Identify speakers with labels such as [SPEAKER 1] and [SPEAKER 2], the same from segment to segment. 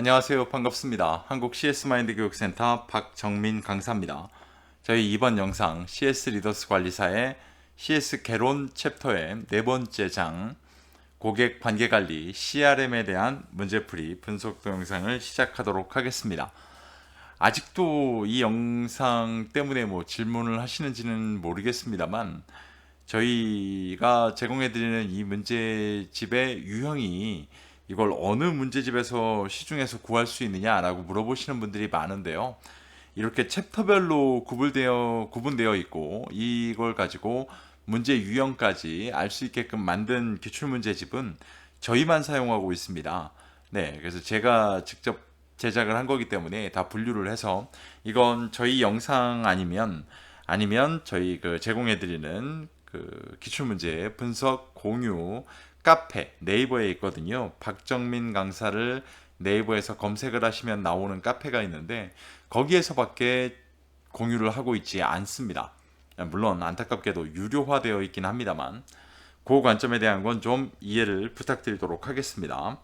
[SPEAKER 1] 안녕하세요. 반갑습니다. 한국 CS 마인드 교육센터 박정민 강사입니다. 저희 이번 영상 CS 리더스 관리사의 CS 개론 챕터의 네 번째 장 고객 관계관리 CRM에 대한 문제풀이 분석 동영상을 시작하도록 하겠습니다. 아직도 이 영상 때문에 질문을 하시는지는 모르겠습니다만 저희가 제공해드리는 이 문제집의 유형이 이걸 어느 문제집에서 시중에서 구할 수 있느냐라고 물어보시는 분들이 많은데요. 이렇게 챕터별로 구분되어 있고 이걸 가지고 문제 유형까지 알 수 있게끔 만든 기출문제집은 저희만 사용하고 있습니다. 네, 그래서 제가 직접 제작을 한 거기 때문에 다 분류를 해서 이건 저희 영상 아니면 저희 제공해드리는 기출문제 분석 공유 카페 네이버에 있거든요. 박정민 강사를 네이버에서 검색을 하시면 나오는 카페가 있는데 거기에서밖에 공유를 하고 있지 않습니다. 물론 안타깝게도 유료화되어 있긴 합니다만 그 관점에 대한 건 좀 이해를 부탁드리도록 하겠습니다.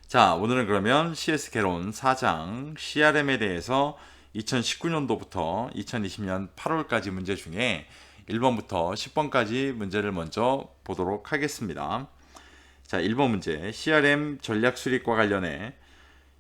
[SPEAKER 1] 자, 오늘은 그러면 CS 개론 4장 CRM에 대해서 2019년도부터 2020년 8월까지 문제 중에 1번부터 10번까지 문제를 먼저 보도록 하겠습니다. 자, 1번 문제. CRM 전략 수립과 관련해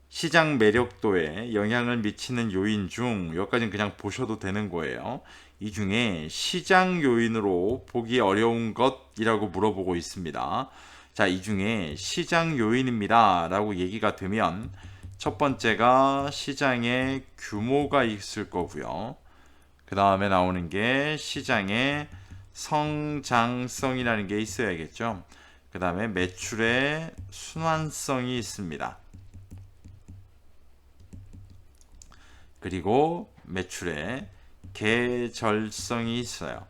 [SPEAKER 1] 시장 매력도에 영향을 미치는 요인 중 여기까지는 그냥 보셔도 되는 거예요. 이 중에 시장 요인으로 보기 어려운 것이라고 물어보고 있습니다. 자, 이 중에 시장 요인입니다 라고 얘기가 되면 첫 번째가 시장의 규모가 있을 거고요. 그 다음에 나오는 게 시장의 성장성이라는 게 있어야겠죠. 그 다음에 매출의 순환성이 있습니다. 그리고 매출의 계절성이 있어요.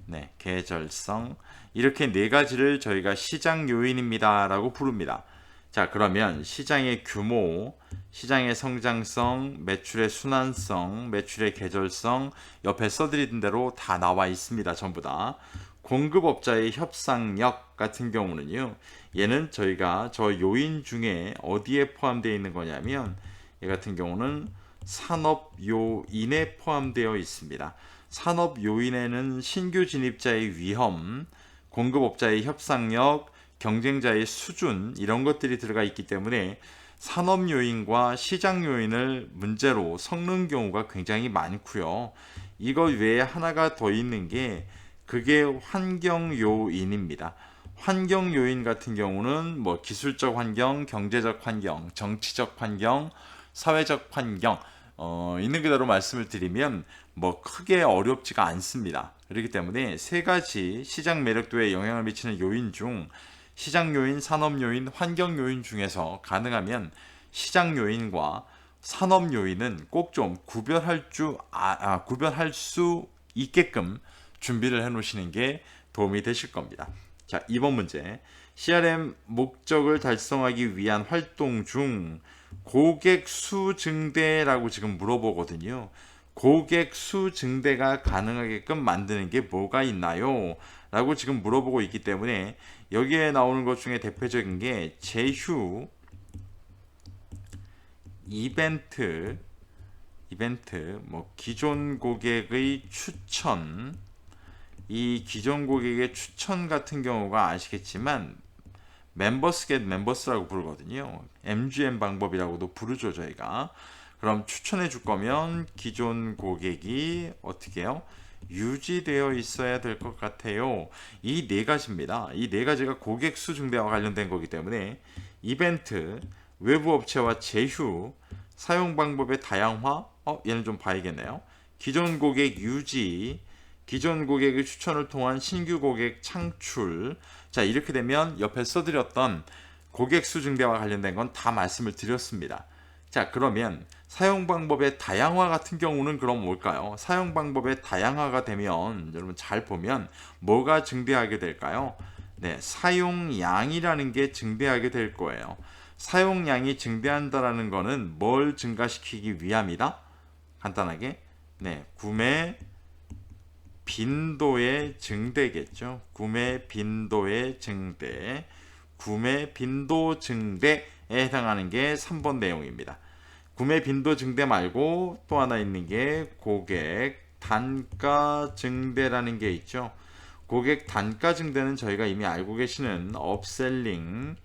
[SPEAKER 1] 네, 계절성. 이렇게 네 가지를 저희가 시장 요인입니다 라고 부릅니다. 자, 그러면 시장의 규모, 시장의 성장성, 매출의 순환성, 매출의 계절성 옆에 써드린 대로 다 나와 있습니다. 전부 다. 공급업자의 협상력 같은 경우는요. 얘는 저희가 저 요인 중에 어디에 포함되어 있는 거냐면 얘 같은 경우는 산업 요인에 포함되어 있습니다. 산업 요인에는 신규 진입자의 위험, 공급업자의 협상력, 경쟁자의 수준 이런 것들이 들어가 있기 때문에 산업 요인과 시장 요인을 문제로 섞는 경우가 굉장히 많고요. 이거 외에 하나가 더 있는 게 그게 환경 요인입니다. 환경 요인 같은 경우는 기술적 환경, 경제적 환경, 정치적 환경, 사회적 환경 있는 그대로 말씀을 드리면 크게 어렵지가 않습니다. 그렇기 때문에 세 가지 시장 매력도에 영향을 미치는 요인 중 시장 요인, 산업 요인, 환경 요인 중에서 가능하면 시장 요인과 산업 요인은 꼭 좀 구별할 수 있게끔 준비를 해 놓으시는 게 도움이 되실 겁니다. 자, 2번 문제. CRM 목적을 달성하기 위한 활동 중 고객 수 증대라고 지금 물어보거든요. 고객 수 증대가 가능하게끔 만드는 게 뭐가 있나요? 라고 지금 물어보고 있기 때문에 여기에 나오는 것 중에 대표적인 게 제휴, 이벤트, 기존 고객의 추천, 이 기존 고객의 추천 같은 경우가 아시겠지만 멤버스 겟 멤버스라고 부르거든요. MGM 방법이라고도 부르죠, 저희가. 그럼 추천해 줄 거면 기존 고객이 어떻게 해요? 유지되어 있어야 될 것 같아요. 이 네 가지입니다. 이 네 가지가 고객 수 증대와 관련된 거기 때문에 이벤트, 외부 업체와 제휴, 사용 방법의 다양화, 얘는 좀 봐야겠네요. 기존 고객 유지, 기존 고객의 추천을 통한 신규 고객 창출. 자, 이렇게 되면 옆에 써드렸던 고객 수 증대와 관련된 건 다 말씀을 드렸습니다. 자, 그러면 사용 방법의 다양화 같은 경우는 그럼 뭘까요? 사용 방법의 다양화가 되면 여러분 잘 보면 뭐가 증대하게 될까요? 네, 사용량이라는 게 증대하게 될 거예요. 사용량이 증대한다라는 거는 뭘 증가시키기 위함이다? 간단하게 구매 빈도의 증대겠죠. 구매 빈도의 증대. 구매 빈도 증대 해당하는 게 3번 내용입니다. 구매 빈도 증대 말고 또 하나 있는 게 고객 단가 증대라는 게 있죠. 고객 단가 증대는 저희가 이미 알고 계시는 업셀링,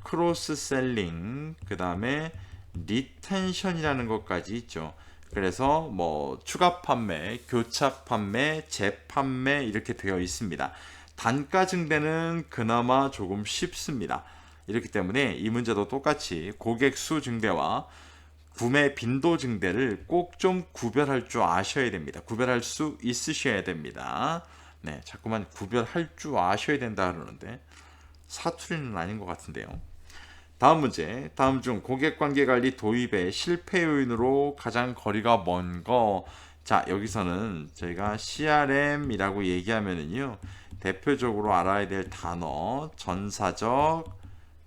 [SPEAKER 1] 크로스셀링, 그 다음에 리텐션이라는 것까지 있죠. 그래서 뭐 추가 판매, 교차 판매, 재판매 이렇게 되어 있습니다. 단가 증대는 그나마 조금 쉽습니다. 이렇기 때문에 이 문제도 똑같이 고객 수 증대와 구매 빈도 증대를 꼭 좀 구별할 줄 아셔야 됩니다. 구별할 수 있으셔야 됩니다. 네, 자꾸만 구별할 줄 아셔야 된다 그러는데 사투리는 아닌 것 같은데요. 다음 문제. 다음 중 고객관계관리 도입의 실패 요인으로 가장 거리가 먼 거. 자, 여기서는 저희가 CRM이라고 얘기하면은요, 대표적으로 알아야 될 단어 전사적,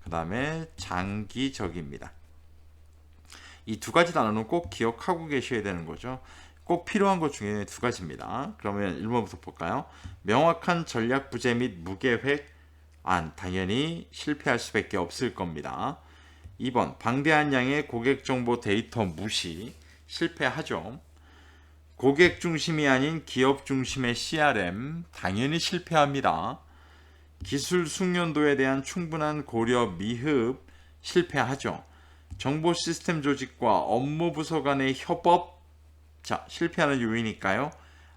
[SPEAKER 1] 그 다음에 장기적입니다. 이 두 가지 단어는 꼭 기억하고 계셔야 되는 거죠. 꼭 필요한 것 중에 두 가지입니다. 그러면 1번부터 볼까요? 명확한 전략 부재 및 무계획 당연히 실패할 수밖에 없을 겁니다. 2번 방대한 양의 고객 정보 데이터 무시 실패하죠. 고객 중심이 아닌 기업 중심의 CRM 당연히 실패합니다. 기술 숙련도에 대한 충분한 고려 미흡 실패하죠. 정보 시스템 조직과 업무 부서 간의 협업 실패하는 요인일까요?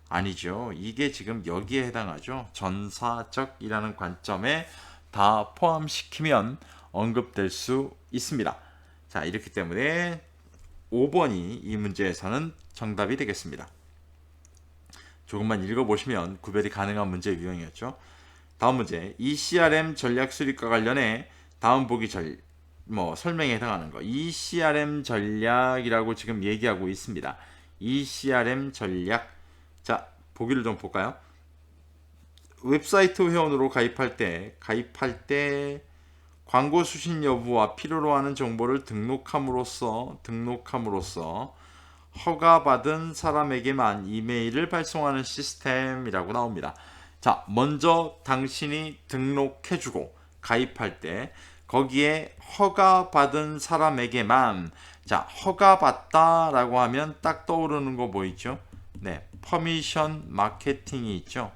[SPEAKER 1] 아니죠. 이게 지금 여기에 해당하죠. 전사적이라는 관점에 다 포함시키면 언급될 수 있습니다. 자, 이렇기 때문에 5번이 이 문제에서는 정답이 되겠습니다. 조금만 읽어보시면 구별이 가능한 문제 유형이었죠. 다음 문제. ECRM 전략 수립과 관련해 다음 보기 설명에 해당하는 거. ECRM 전략이라고 지금 얘기하고 있습니다. ECRM 전략. 자, 보기를 좀 볼까요? 웹사이트 회원으로 가입할 때 광고 수신 여부와 필요로 하는 정보를 등록함으로써 허가받은 사람에게만 이메일을 발송하는 시스템이라고 나옵니다. 자, 먼저 당신이 등록해주고 가입할 때 거기에 허가받은 사람에게만 허가받다라고 하면 딱 떠오르는 거 뭐 있죠? 네, 퍼미션 마케팅이 있죠.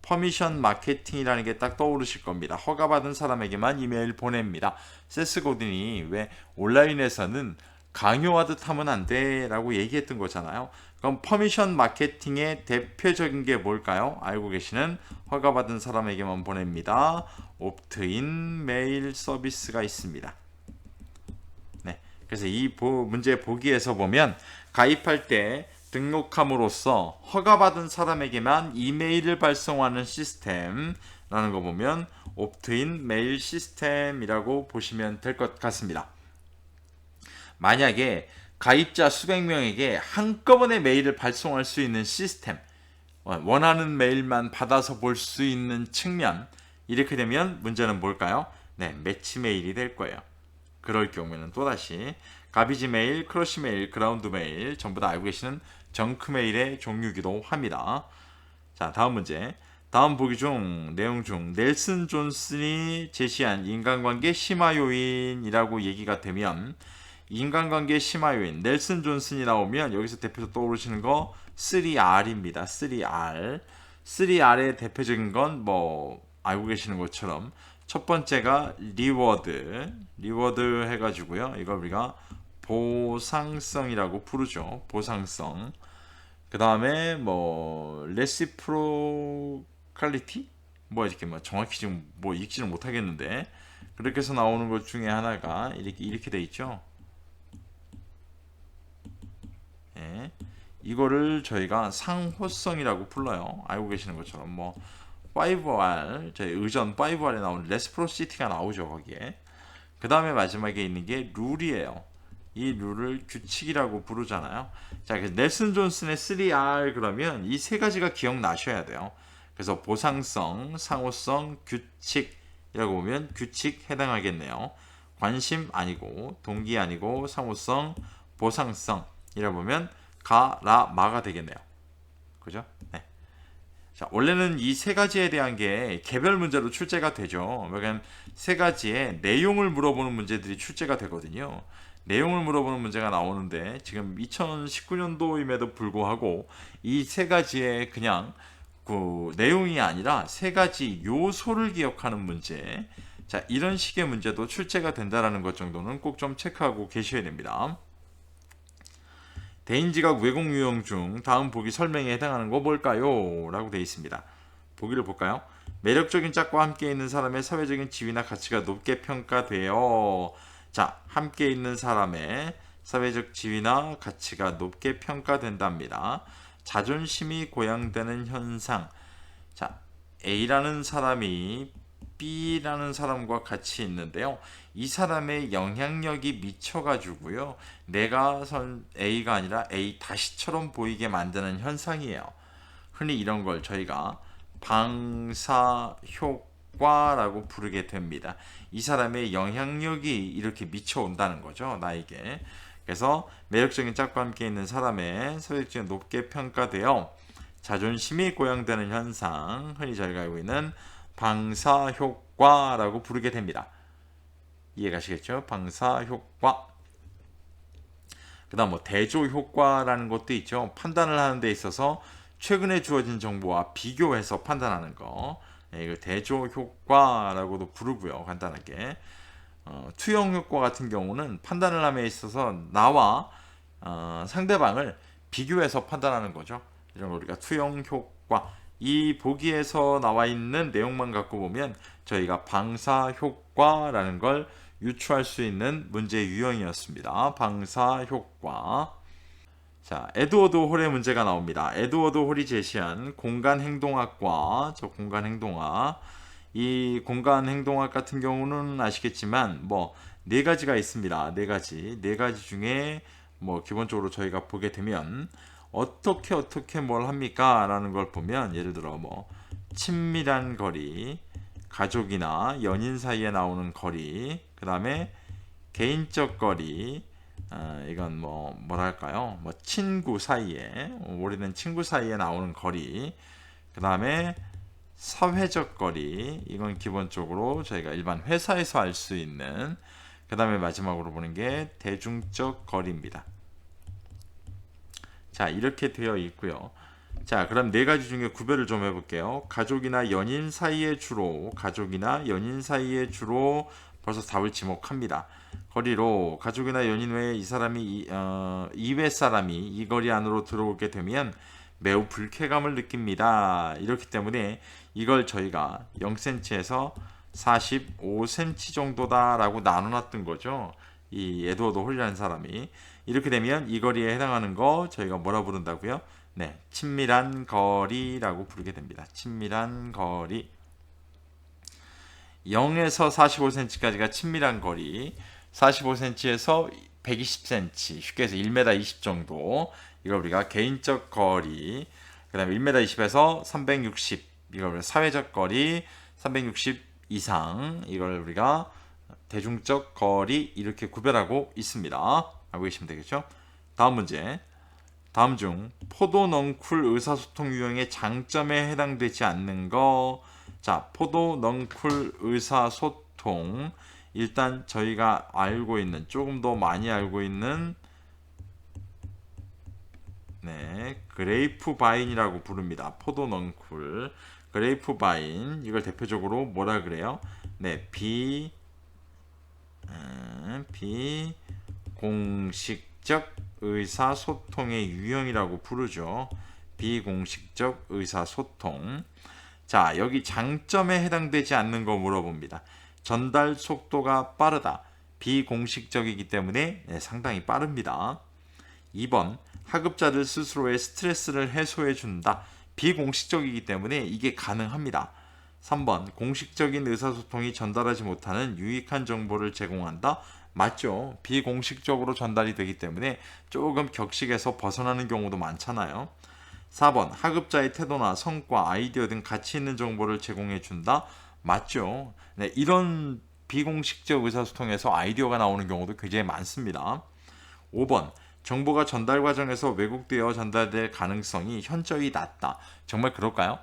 [SPEAKER 1] 퍼미션 마케팅이라는 게 딱 떠오르실 겁니다. 허가받은 사람에게만 이메일 보냅니다. 세스 고든이 왜 온라인에서는 강요하듯 하면 안 돼 라고 얘기했던 거잖아요. 그럼 퍼미션 마케팅의 대표적인 게 뭘까요? 알고 계시는 허가받은 사람에게만 보냅니다. 옵트인 메일 서비스가 있습니다. 네, 그래서 이 문제 보기에서 보면 가입할 때 등록함으로써 허가받은 사람에게만 이메일을 발송하는 시스템라는 거 보면 옵트인 메일 시스템이라고 보시면 될 것 같습니다. 만약에 가입자 수백 명에게 한꺼번에 메일을 발송할 수 있는 시스템, 원하는 메일만 받아서 볼 수 있는 측면, 이렇게 되면 문제는 뭘까요? 네, 매치 메일이 될 거예요. 그럴 경우에는 또다시 가비지 메일, 크러쉬 메일, 그라운드 메일 전부 다 알고 계시는 정크 메일의 종류이기도 합니다. 자, 다음 문제. 다음 보기 중 내용 중 넬슨 존슨이 제시한 인간관계 심화 요인이라고 얘기가 되면 인간관계 심화 요인 넬슨 존슨이 나오면 여기서 대표적으로 떠오르시는 거 3R입니다. 3R. 3R의 대표적인 건 알고 계시는 것처럼 첫 번째가 리워드 해가지고요. 이걸 우리가 보상성이라고 부르죠. 보상성. 그 다음에 레시프로칼리티? 이렇게 정확히 지금 읽지는 못하겠는데 그렇게 해서 나오는 것 중에 하나가 이렇게 돼 있죠. 예. 이거를 저희가 상호성이라고 불러요. 알고 계시는 것처럼 5R 저희 의전 5R에 나오는 레시프로시티가 나오죠. 거기에. 그 다음에 마지막에 있는 게 룰이에요. 이 룰을 규칙이라고 부르잖아요. 자, 그래서 넬슨 존슨의 3R 그러면 이 세 가지가 기억나셔야 돼요. 그래서 보상성, 상호성, 규칙이라고 보면 규칙 해당하겠네요. 관심 아니고 동기 아니고 상호성, 보상성이라 보면 마가 되겠네요. 그죠? 네. 자, 원래는 이 세 가지에 대한 게 개별 문제로 출제가 되죠. 그러니까 세 가지의 내용을 물어보는 문제들이 출제가 되거든요. 내용을 물어보는 문제가 나오는데 지금 2019년도임에도 불구하고 이 세 가지의 그냥 그 내용이 아니라 세 가지 요소를 기억하는 문제. 자, 이런 식의 문제도 출제가 된다라는 것 정도는 꼭 좀 체크하고 계셔야 됩니다. 대인지각 왜곡 유형 중 다음 보기 설명에 해당하는 거 뭘까요? 라고 되어 있습니다. 보기를 볼까요? 매력적인 짝과 함께 있는 사람의 사회적인 지위나 가치가 높게 평가되어. 자, 함께 있는 사람의 사회적 지위나 가치가 높게 평가된답니다. 자존심이 고양되는 현상. 자, A라는 사람이 B라는 사람과 같이 있는데요. 이 사람의 영향력이 미쳐가지고요. 내가 선 A가 아니라 A 다시처럼 보이게 만드는 현상이에요. 흔히 이런 걸 저희가 방사 효과라고 부르게 됩니다. 이 사람의 영향력이 이렇게 미쳐온다는 거죠. 나에게. 그래서 매력적인 짝과 함께 있는 사람의 소유증이 높게 평가되어 자존심이 고양되는 현상, 흔히 저희가 알고 있는 방사효과라고 부르게 됩니다. 이해가시겠죠? 방사효과. 그 다음 뭐 대조효과라는 것도 있죠. 판단을 하는 데 있어서 최근에 주어진 정보와 비교해서 판단하는 거. 이걸 대조효과라고도 부르고요. 간단하게. 투영효과 같은 경우는 판단을 함에 있어서 나와 상대방을 비교해서 판단하는 거죠. 이런 걸 우리가 투영효과. 이 보기에서 나와 있는 내용만 갖고 보면 저희가 방사효과라는 걸 유추할 수 있는 문제 유형이었습니다. 방사효과. 자, 에드워드 홀의 문제가 나옵니다. 에드워드 홀이 제시한 공간행동학과, 저 공간행동학. 이 공간행동학 같은 경우는 아시겠지만 뭐 네 가지가 있습니다. 네 가지 중에 뭐 기본적으로 저희가 보게 되면 어떻게 뭘 합니까? 라는 걸 보면 예를 들어 뭐 친밀한 거리, 가족이나 연인 사이에 나오는 거리, 그 다음에 개인적 거리, 이건 뭐랄까요? 뭐 친구 사이에, 오래된 친구 사이에 나오는 거리, 그 다음에 사회적 거리, 이건 기본적으로 저희가 일반 회사에서 알 수 있는, 그 다음에 마지막으로 보는 게 대중적 거리입니다. 자, 이렇게 되어 있고요. 자, 그럼 네 가지 중에 구별을 좀 해볼게요. 가족이나 연인 사이에 주로, 벌써 답을 지목합니다. 거리로 가족이나 연인 외에 이 사람이 이외 사람이 이 거리 안으로 들어오게 되면 매우 불쾌감을 느낍니다. 이렇기 때문에 이걸 저희가 0cm에서 45cm 정도다라고 나눠놨던 거죠. 이 에드워드 홀이라는 사람이. 이렇게 되면 이 거리에 해당하는 거 저희가 뭐라 부른다고요? 네, 친밀한 거리라고 부르게 됩니다. 친밀한 거리. 0에서 45cm까지가 친밀한 거리. 45cm에서 120cm, 쉽게 해서 1m 20 정도. 이걸 우리가 개인적 거리. 그 다음에 1m 20에서 360, 이걸 사회적 거리. 360 이상, 이걸 우리가 대중적 거리, 이렇게 구별하고 있습니다. 알고 계시면 되겠죠? 다음 문제. 다음 중 포도 넝쿨 의사소통 유형의 장점에 해당되지 않는 거. 자, 포도 넝쿨 의사소통. 일단 저희가 알고 있는, 조금 더 많이 알고 있는, 네, 그레이프 바인이라고 부릅니다. 포도 넝쿨. 그레이프 바인. 이걸 대표적으로 뭐라 그래요? 네, 비공식적 의사소통의 유형이라고 부르죠. 비공식적 의사소통. 자, 여기 장점에 해당되지 않는 거 물어봅니다. 전달 속도가 빠르다. 비공식적이기 때문에 상당히 빠릅니다. 2번, 하급자들 스스로의 스트레스를 해소해 준다. 비공식적이기 때문에 이게 가능합니다. 3번, 공식적인 의사소통이 전달하지 못하는 유익한 정보를 제공한다. 맞죠? 비공식적으로 전달이 되기 때문에 조금 격식에서 벗어나는 경우도 많잖아요. 4번, 하급자의 태도나 성과, 아이디어 등 가치 있는 정보를 제공해 준다. 맞죠? 네, 이런 비공식적 의사소통에서 아이디어가 나오는 경우도 굉장히 많습니다. 5번, 정보가 전달 과정에서 왜곡되어 전달될 가능성이 현저히 낮다. 정말 그럴까요?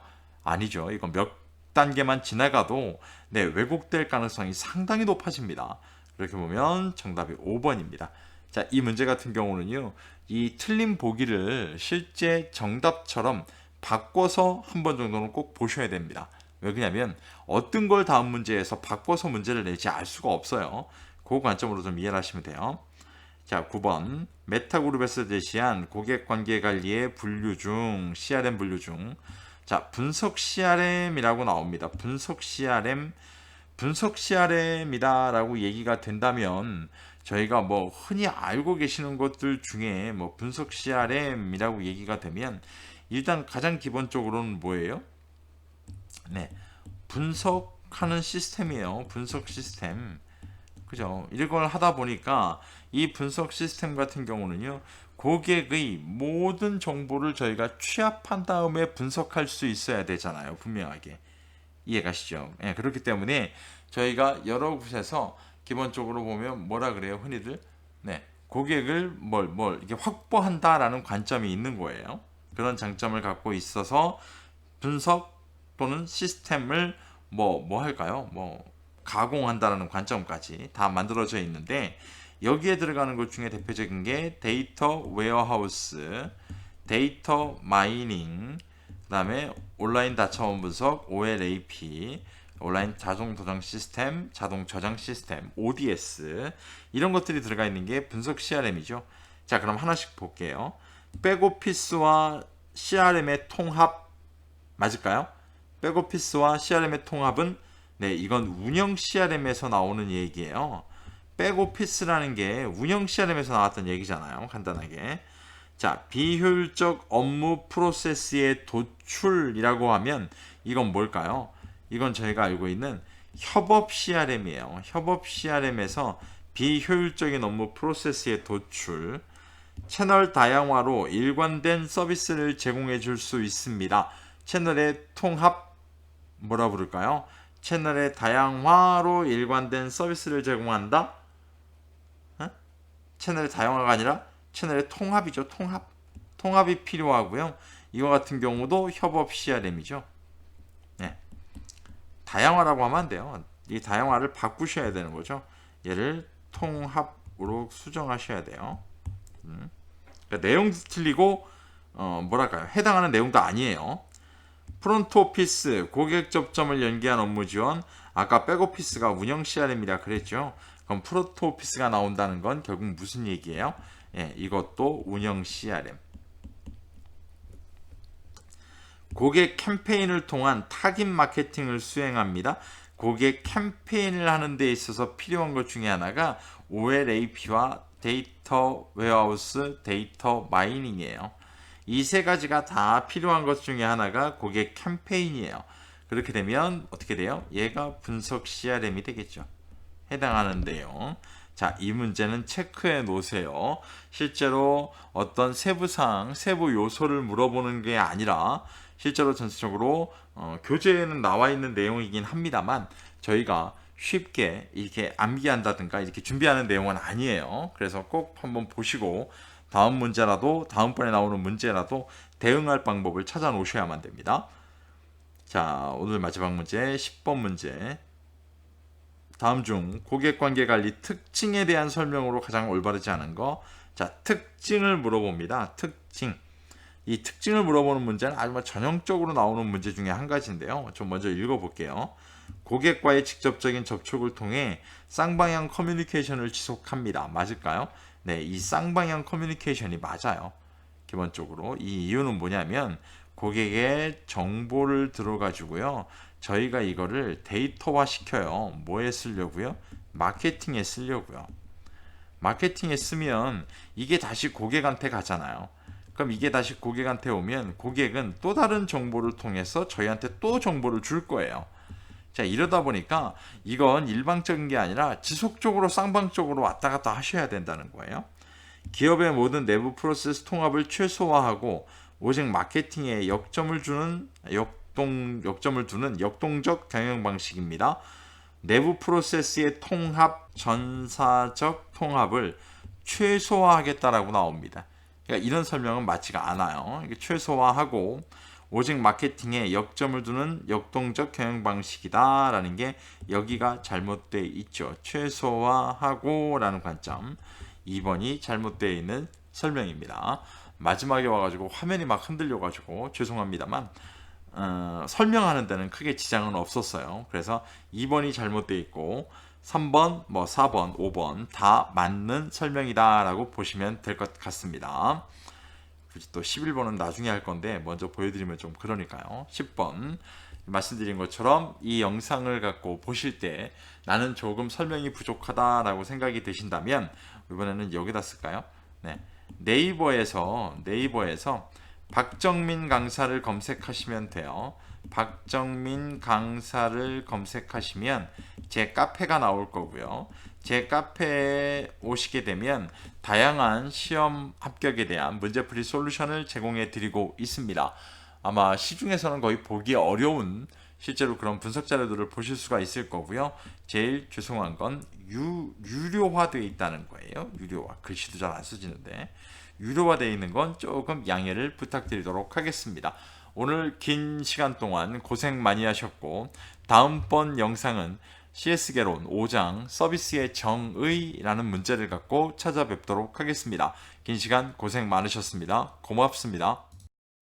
[SPEAKER 1] 아니죠. 이거 몇 단계만 지나가도 네, 왜곡될 가능성이 상당히 높아집니다. 이렇게 보면 정답이 5번입니다. 자, 이 문제 같은 경우는요. 이 틀린 보기를 실제 정답처럼 바꿔서 한 번 정도는 꼭 보셔야 됩니다. 왜 그러냐면 어떤 걸 다음 문제에서 바꿔서 문제를 낼지 알 수가 없어요. 그 관점으로 좀 이해를 하시면 돼요. 자, 9번. 메타그룹에서 제시한 고객관계 관리의 분류 중, CRM 분류 중. 자, 분석 CRM이라고 나옵니다. 분석 CRM이다라고 얘기가 된다면 저희가 뭐 흔히 알고 계시는 것들 중에 뭐 분석 CRM이라고 얘기가 되면 일단 가장 기본적으로는 뭐예요? 네, 분석하는 시스템이에요. 분석 시스템. 그죠? 이걸 하다 보니까 이 분석 시스템 같은 경우는요, 고객의 모든 정보를 저희가 취합한 다음에 분석할 수 있어야 되잖아요. 분명하게. 이해가시죠? 예, 그렇기 때문에 저희가 여러 곳에서 기본적으로 보면 뭐라 그래요? 흔히들. 네. 고객을 이렇게 확보한다라는 관점이 있는 거예요. 그런 장점을 갖고 있어서 분석 또는 시스템을 뭐 할까요? 가공한다라는 관점까지 다 만들어져 있는데 여기에 들어가는 것 중에 대표적인 게 데이터 웨어하우스, 데이터 마이닝, 그다음에 온라인 다차원 분석, OLAP, 온라인 자동 도장 시스템, 자동 저장 시스템, ODS 이런 것들이 들어가 있는 게 분석 CRM이죠. 자, 그럼 하나씩 볼게요. 백오피스와 CRM의 통합 맞을까요? 백오피스와 CRM의 통합은 네, 이건 운영 CRM에서 나오는 얘기예요. 백오피스라는 게 운영 CRM에서 나왔던 얘기잖아요. 간단하게. 자, 비효율적 업무 프로세스의 도출이라고 하면 이건 뭘까요? 이건 저희가 알고 있는 협업 CRM이에요. 협업 CRM에서 비효율적인 업무 프로세스의 도출, 채널 다양화로 일관된 서비스를 제공해 줄 수 있습니다. 채널의 통합, 뭐라 부를까요? 채널의 다양화로 일관된 서비스를 제공한다? 채널의 다양화가 아니라 채널의 통합이죠. 통합이 필요하고요. 이거 같은 경우도 협업 CRM이죠. 네. 다양화라고 하면 안 돼요. 이 다양화를 바꾸셔야 되는 거죠. 얘를 통합으로 수정하셔야 돼요. 그러니까 내용도 틀리고 뭐랄까요? 해당하는 내용도 아니에요. 프론트 오피스, 고객 접점을 연계한 업무 지원. 아까 백오피스가 운영 CRM이라 그랬죠. 그럼 프론트 오피스가 나온다는 건 결국 무슨 얘기예요? 예, 이것도 운영 CRM. 고객 캠페인을 통한 타깃 마케팅을 수행합니다. 고객 캠페인을 하는 데 있어서 필요한 것 중에 하나가 OLAP와 데이터 웨어하우스, 데이터 마이닝이에요. 이 세 가지가 다 필요한 것 중에 하나가 고객 캠페인이에요. 그렇게 되면 어떻게 돼요? 얘가 분석 CRM이 되겠죠. 해당하는 내용. 자, 이 문제는 체크해 놓으세요. 실제로 어떤 세부사항, 세부 요소를 물어보는 게 아니라 실제로 전체적으로 교재에는 나와 있는 내용이긴 합니다만 저희가 쉽게 이렇게 암기한다든가 이렇게 준비하는 내용은 아니에요. 그래서 꼭 한번 보시고 다음 문제라도 다음번에 나오는 문제라도 대응할 방법을 찾아 놓으셔야만 됩니다. 자, 오늘 마지막 문제 10번 문제. 다음 중 고객관계관리 특징에 대한 설명으로 가장 올바르지 않은 거. 자, 특징을 물어봅니다. 특징. 이 특징을 물어보는 문제는 아주 전형적으로 나오는 문제 중에 한 가지인데요. 좀 먼저 읽어볼게요. 고객과의 직접적인 접촉을 통해 쌍방향 커뮤니케이션을 지속합니다. 맞을까요? 네, 이 쌍방향 커뮤니케이션이 맞아요. 기본적으로. 이 이유는 뭐냐면 고객의 정보를 들어가지고요. 저희가 이거를 데이터화 시켜요. 뭐에 쓰려고요? 마케팅에 쓰려고요. 마케팅에 쓰면 이게 다시 고객한테 가잖아요. 그럼 이게 다시 고객한테 오면 고객은 또 다른 정보를 통해서 저희한테 또 정보를 줄 거예요. 자, 이러다 보니까 이건 일방적인 게 아니라 지속적으로 쌍방적으로 왔다 갔다 하셔야 된다는 거예요. 기업의 모든 내부 프로세스 통합을 최소화하고 오직 마케팅에 역점을 두는 역동적 경영 방식입니다. 내부 프로세스의 통합, 전사적 통합을 최소화하겠다라고 나옵니다. 그러니까 이런 설명은 맞지가 않아요. 최소화하고 오직 마케팅에 역점을 두는 역동적 경영 방식이다 라는 게 여기가 잘못되어 있죠. 최소화하고 라는 관점. 2번이 잘못되어 있는 설명입니다. 마지막에 와가지고 화면이 막 흔들려가지고 죄송합니다만 설명하는 데는 크게 지장은 없었어요. 그래서 2번이 잘못되어 있고 3번, 4번, 5번 다 맞는 설명이다 라고 보시면 될 것 같습니다. 또 11번은 나중에 할 건데 먼저 보여드리면 좀 그러니까요. 10번 말씀드린 것처럼 이 영상을 갖고 보실 때 나는 조금 설명이 부족하다라고 생각이 드신다면 이번에는 여기다 쓸까요? 네. 네이버에서 박정민 강사를 검색하시면 돼요. 박정민 강사를 검색하시면 제 카페가 나올 거고요. 제 카페에 오시게 되면 다양한 시험 합격에 대한 문제풀이 솔루션을 제공해 드리고 있습니다. 아마 시중에서는 거의 보기 어려운 실제로 그런 분석 자료들을 보실 수가 있을 거고요. 제일 죄송한 건 유료화되어 있다는 거예요. 유료화. 글씨도 잘 안 쓰지는데 유료화되어 있는 건 조금 양해를 부탁드리도록 하겠습니다. 오늘 긴 시간 동안 고생 많이 하셨고 다음번 영상은 CS 개론 5장 서비스의 정의라는 문제를 갖고 찾아뵙도록 하겠습니다. 긴 시간 고생 많으셨습니다. 고맙습니다.